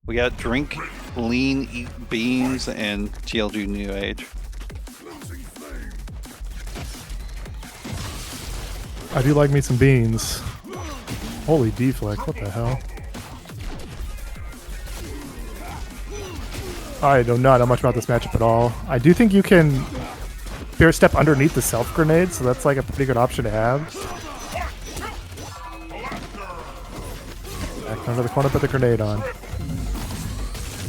We got drink, lean, eat beans, and GLG NewAge. I do like me some beans. Holy deflect, what the hell? I do not know much about this matchup at all. I do think you can fear step underneath the self grenade, so that's like a pretty good option to have. Back under the corner, put the grenade on.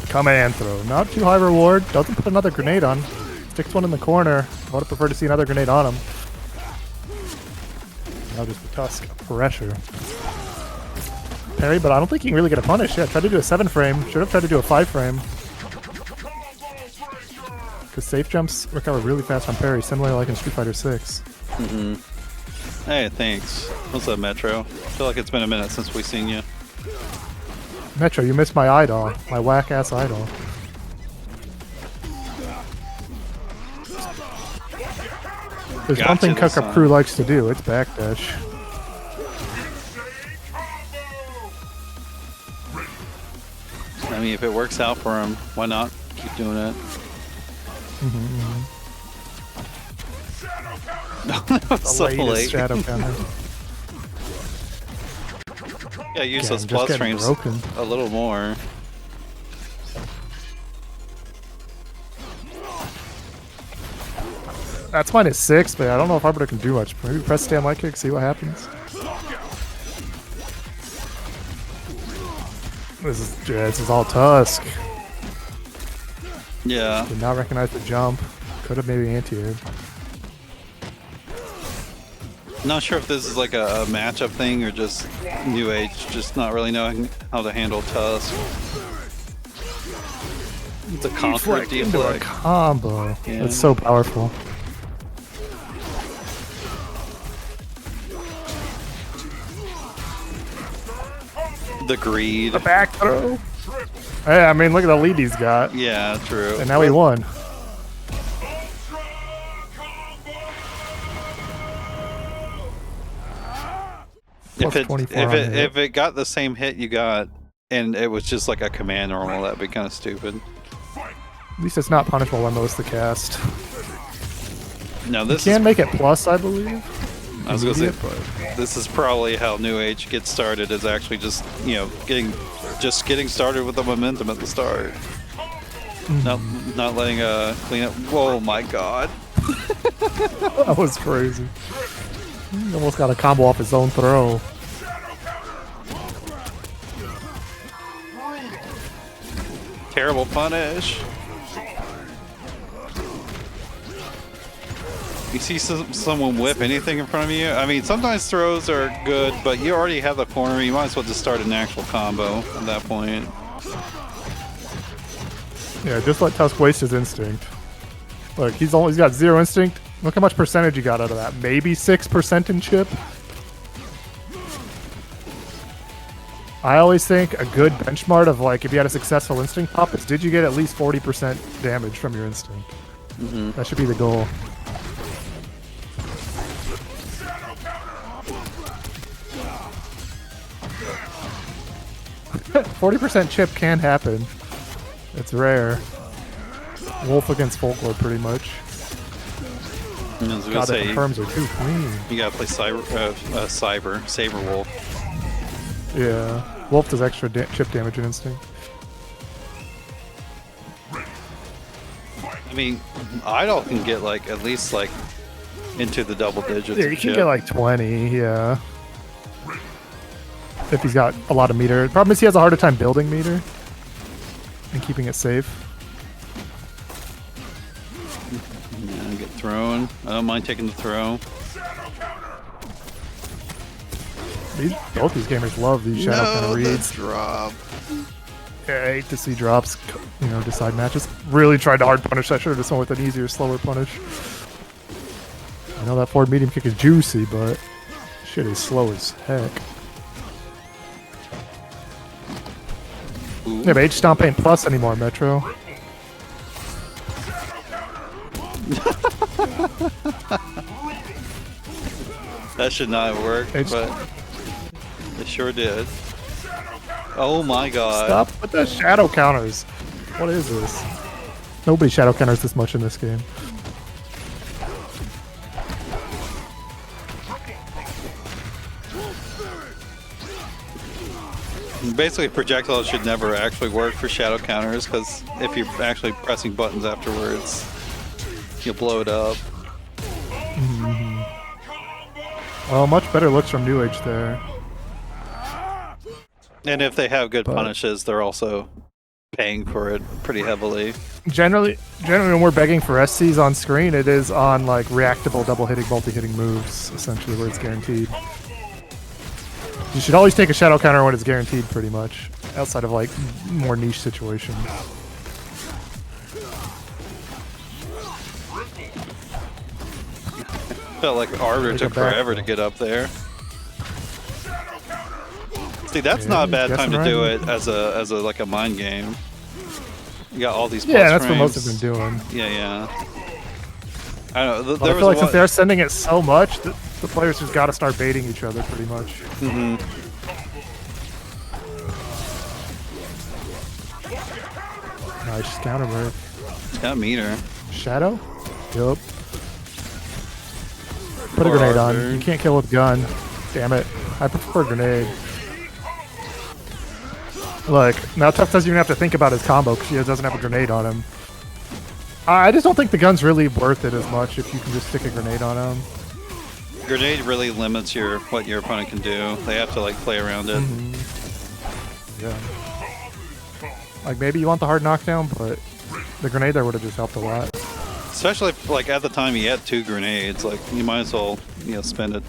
Command throw. Not too high reward. Doesn't put another grenade on. Sticks one in the corner. I would have preferred to see another grenade on him. Now just the Tusk pressure. Parry, but I don't think you can really get a punish. Yeah, tried to do a 7 frame. Should have tried to do a 5 frame. Because safe jumps recover really fast on parry, similar like in Street Fighter 6. Hey, thanks. What's up, Metro? I feel like it's been a minute since we've seen you. Metro, you missed my idol. My whack-ass idol. There's one thing Cuck Crew likes to do, it's backdash. I mean, if it works out for him, why not keep doing it? So late. Shadow counter. Yeah, use Again, those plus frames broken. a little more. That's -6, but I don't know if Arbiter can do much. Maybe press stand light kick, see what happens. This is all Tusk. Yeah. Did not recognize the jump. Could have maybe anti-aired. Not sure if this is like a matchup thing or just NewAge just not really knowing how to handle Tusk. It's a conquer Into a deflect. combo. Yeah. It's so powerful. The greed. The back throw. Hey, I mean, look at the lead he's got. Yeah, true. And now he won. If it got the same hit you got and it was just like a command normal, that'd be kind of stupid. At least it's not punishable by most of the cast. No, this You can is, make it plus, I believe. I was gonna say, this is probably how NewAge gets started. Is actually just getting started with the momentum at the start. Not letting clean up. Whoa, my God! That was crazy. He almost got a combo off his own throw. Terrible punish. You see someone whip anything in front of you? I mean, sometimes throws are good, but you already have the corner. You might as well just start an actual combo at that point. Yeah, just let Tusk waste his instinct. Look, he's got 0 instinct. Look how much percentage he got out of that. Maybe 6% in chip. I always think a good benchmark of like if you had a successful instinct pop is did you get at least 40% damage from your instinct? That should be the goal. %40 chip can happen. It's rare. Wolf against Folklore, pretty much. I was gonna God, the say, confirms are too clean. you gotta play Saber Wolf. Yeah. Wolf does extra chip damage and instinct. I mean, Idol can get like at least like into the double digits. Yeah, of you can chip. get like 20, yeah. If he's got a lot of meter. Problem is he has a harder time building meter and keeping it safe. Yeah, get thrown. I don't mind taking the throw. Both these gamers love these shadow kind of reads. Drop. Yeah, I hate to see drops, decide matches. Really tried to hard punish. I should have just went with an easier, slower punish. I know that forward medium kick is juicy, but shit is slow as heck. Ooh. Yeah, but H-Stomp ain't plus anymore, Metro. That should not have worked, but it sure did. Oh my god. Stop with the shadow counters. What is this? Nobody shadow counters this much in this game. Basically, projectiles should never actually work for shadow counters, because if you're actually pressing buttons afterwards, you'll blow it up. Well, much better looks from NewAge there. And if they have good punishes, they're also paying for it pretty heavily. Generally, when we're begging for SCs on screen, it is on like reactable, double-hitting, multi-hitting moves, essentially, where it's guaranteed. You should always take a shadow counter when it's guaranteed, pretty much, outside of like more niche situations. Felt like Arbiter took forever to get up there. See, that's not a bad time to do it as a like a mind game. You got all these plus yeah, that's frames. what most have been doing. Yeah. I don't know. I feel like since they're sending it so much, the players just got to start baiting each other, pretty much. Nice counter break. It's got a meter. Shadow? Yup. Put a grenade on. You can't kill with gun. Damn it. I prefer a grenade. Look, now Tusk doesn't even have to think about his combo because he doesn't have a grenade on him. I just don't think the gun's really worth it as much if you can just stick a grenade on him. Grenade really limits what your opponent can do. They have to like play around it. Yeah. Like maybe you want the hard knockdown, but the grenade there would have just helped a lot. Especially if, like at the time he had 2 grenades, like you might as well spend it.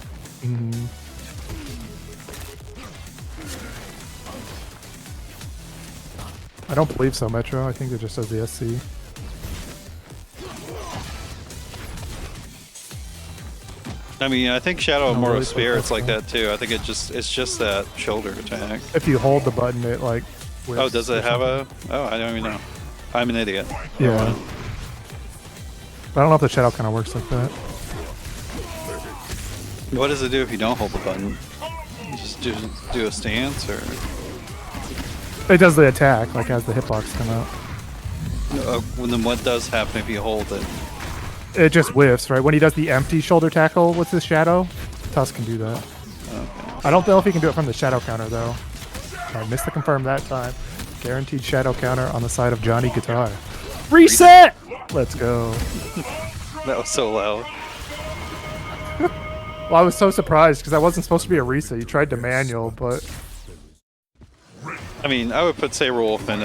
I don't believe so, Metro. I think it just does the SC. I mean, I think Shadow of Mortal Spirit's like that too. I think it's just that shoulder attack. If you hold the button, it like whips. Oh, does it have a? Oh, I don't even know. I'm an idiot. Yeah. But I don't know if the shadow kind of works like that. What does it do if you don't hold the button? You just do a stance, or? It does the attack, like as the hitbox come out. Well, then what does happen if you hold it? It just whiffs, right? When he does the empty shoulder tackle with his shadow, Tusk can do that. Okay. I don't know if he can do it from the shadow counter, though. I missed the confirm that time. Guaranteed shadow counter on the side of Johnny Guitar. Reset! Let's go. That was so loud. Well, I was so surprised because that wasn't supposed to be a reset. You tried to manual, but... I mean, I would put Saberwolf and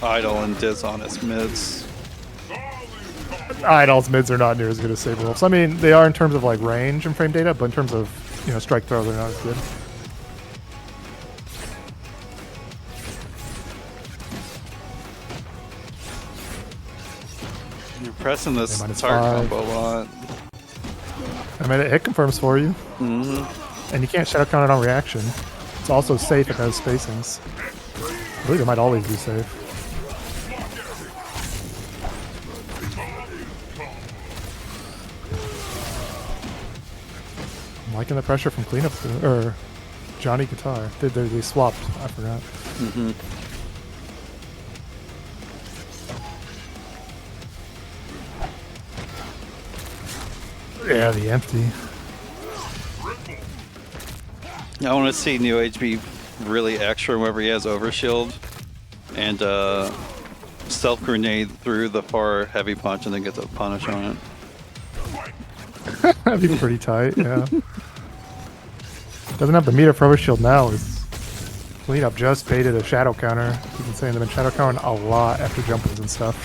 Idol and Diz on as mids. Idol's mids are not near as good as Saberwolf's. I mean, they are in terms of like range and frame data, but in terms of, strike throw, they're not as good. You're pressing this hard 5. combo a lot. I mean, it hit confirms for you. And you can't shadow count it on reaction. It's also safe if it has spacings. I believe it might always be safe. I'm liking the pressure from cleanup, or Johnny Guitar. They swapped, I forgot. Yeah, the empty. I want to see NewAge be really extra whenever he has overshield and stealth grenade through the far heavy punch and then get the punish on it. That'd be pretty tight, yeah. Doesn't have the meter for overshield now. Is cleanup just baited a shadow counter. You've been saying they've been shadow counting a lot after jumpers and stuff.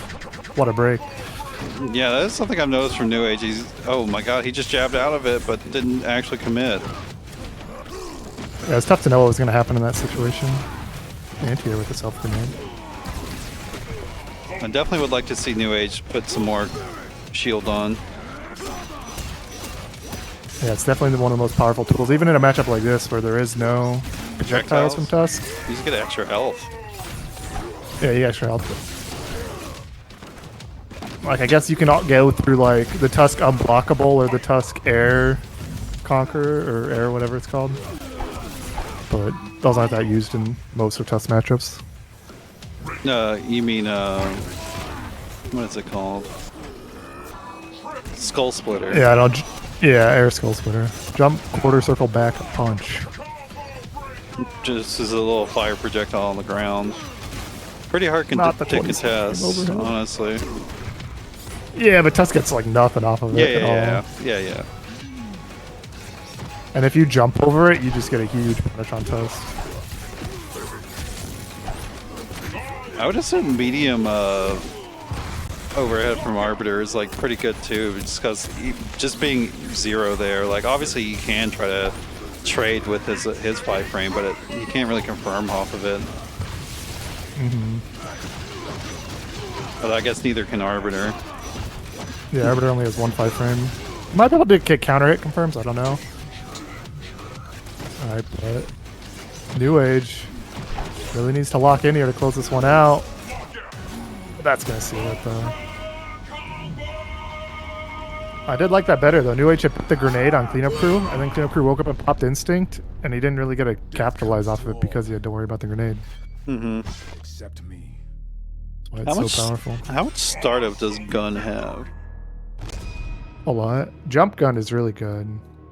What a break. Yeah, that's something I've noticed from NewAge. Oh my god, he just jabbed out of it but didn't actually commit. Yeah, it's tough to know what was going to happen in that situation. Anti-air with the self-grenade. I definitely would like to see NewAge put some more shield on. Yeah, it's definitely one of the most powerful tools, even in a matchup like this where there is no projectiles from Tusk. You just get extra health. Yeah, you get extra health. Like, I guess you can go through, like, the Tusk Unblockable or the Tusk Air Conqueror, or Air, whatever it's called. But those aren't that used in most of Tusk matchups. You mean what is it called? Skull splitter. Yeah, I don't. Yeah, air skull splitter. Jump, quarter circle back, punch. Just as a little fire projectile on the ground. Pretty hard to Not the contest, 20 overhead. honestly. Yeah, but Tusk gets like nothing off of it at all. Yeah. And if you jump over it, you just get a huge punish on Tusk. I would assume medium overhead from Arbiter is like pretty good too, just because just being 0 there, like obviously you can try to trade with his 5 frame, but you can't really confirm off of it. But I guess neither can Arbiter. Yeah, Arbiter only has 1 5 frame. You might be able to get counter hit confirms, I don't know. Alright, but NewAge really needs to lock in here to close this one out. That's gonna seal it though. I did like that better though. NewAge had put the grenade on Cleanup Crew, and then Cleanup Crew woke up and popped Instinct, and he didn't really get to capitalize off of it because he had to worry about the grenade. Accept me. That's why it's so powerful. How much startup does Gun have? A lot. Jump gun is really good.